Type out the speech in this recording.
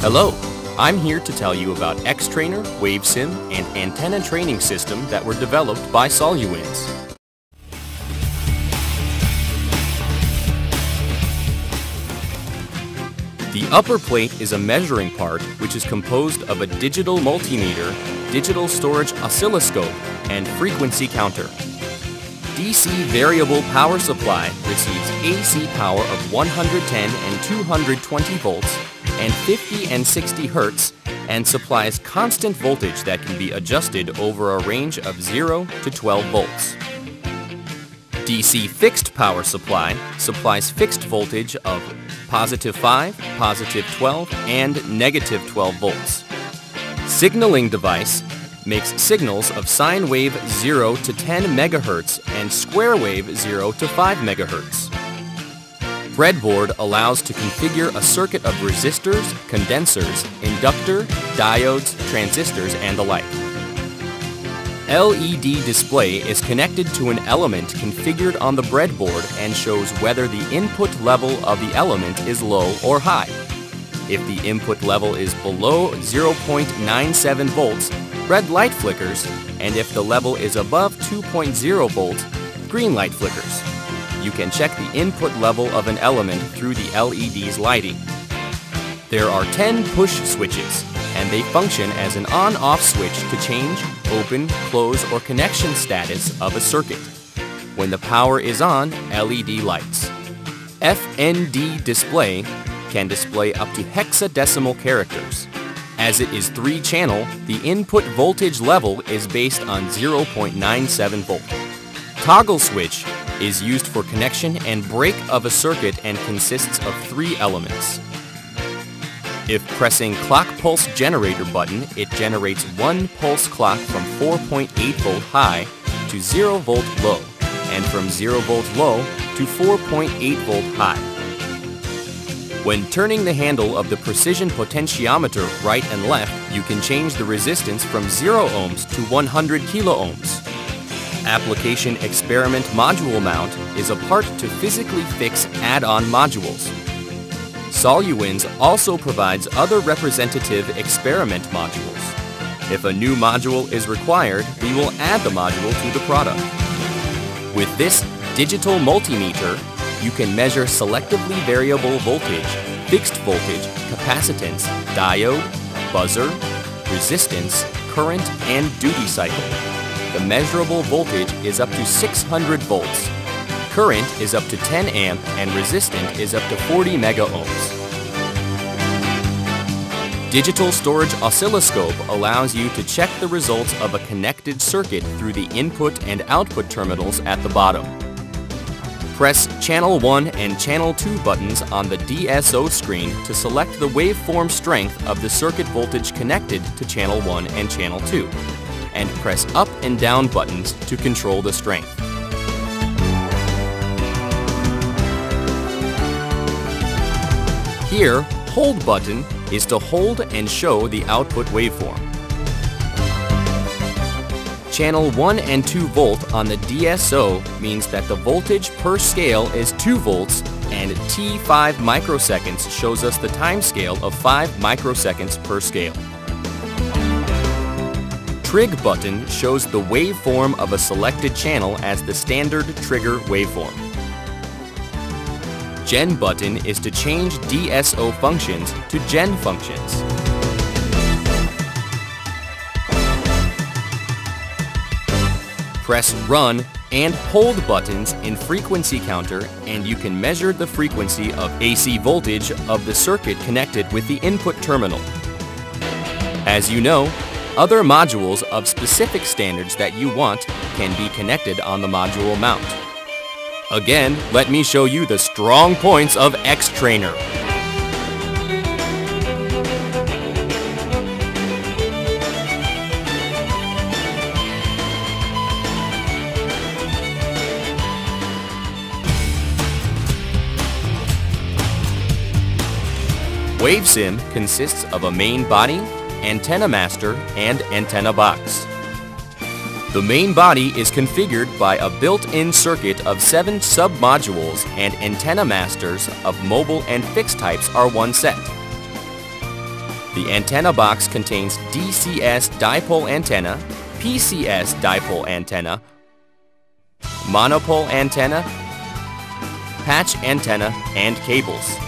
Hello, I'm here to tell you about Xtrainer, WaveSim, and antenna training system that were developed by Soluwins. The upper plate is a measuring part which is composed of a digital multimeter, digital storage oscilloscope, and frequency counter. DC variable power supply receives AC power of 110 and 220 volts and 50 and 60 Hertz and supplies constant voltage that can be adjusted over a range of 0 to 12 volts. DC fixed power supply supplies fixed voltage of positive 5, positive 12, and negative 12 volts. Signaling device makes signals of sine wave 0 to 10 MHz and square wave 0 to 5 MHz. Breadboard allows to configure a circuit of resistors, condensers, inductor, diodes, transistors, and the like. LED display is connected to an element configured on the breadboard and shows whether the input level of the element is low or high. If the input level is below 0.97 volts, red light flickers, and if the level is above 2.0 volts, green light flickers. You can check the input level of an element through the LED's lighting. There are 10 push switches, and they function as an on-off switch to change, open, close, or connection status of a circuit. When the power is on, LED lights. FND display can display up to hexadecimal characters. As it is 3-channel, the input voltage level is based on 0.97 volt. Toggle switch is used for connection and break of a circuit and consists of 3 elements. If pressing clock pulse generator button, it generates 1 pulse clock from 4.8 volt high to 0 volt low, and from 0 volt low to 4.8 volt high. When turning the handle of the precision potentiometer right and left, you can change the resistance from 0 ohms to 100 kilo ohms. Application experiment module mount is a part to physically fix add-on modules. Soluwins also provides other representative experiment modules. If a new module is required, we will add the module to the product. With this digital multimeter, you can measure selectively variable voltage, fixed voltage, capacitance, diode, buzzer, resistance, current, and duty cycle. The measurable voltage is up to 600 volts. Current is up to 10 amp and resistant is up to 40 mega ohms. Digital storage oscilloscope allows you to check the results of a connected circuit through the input and output terminals at the bottom. Press Channel 1 and Channel 2 buttons on the DSO screen to select the waveform strength of the circuit voltage connected to Channel 1 and Channel 2, and press up and down buttons to control the strength. Here, Hold button is to hold and show the output waveform. Channel 1 and 2 volt on the DSO means that the voltage per scale is 2 volts, and T5 microseconds shows us the time scale of 5 microseconds per scale. Trig button shows the waveform of a selected channel as the standard trigger waveform. Gen button is to change DSO functions to gen functions. Press Run and Hold buttons in Frequency Counter and you can measure the frequency of AC voltage of the circuit connected with the input terminal. As you know, other modules of specific standards that you want can be connected on the module mount. Again, let me show you the strong points of Xtrainer. WaveSim consists of a main body, antenna master, and antenna box. The main body is configured by a built-in circuit of 7 sub-modules, and antenna masters of mobile and fixed types are one set. The antenna box contains DCS dipole antenna, PCS dipole antenna, monopole antenna, patch antenna, and cables.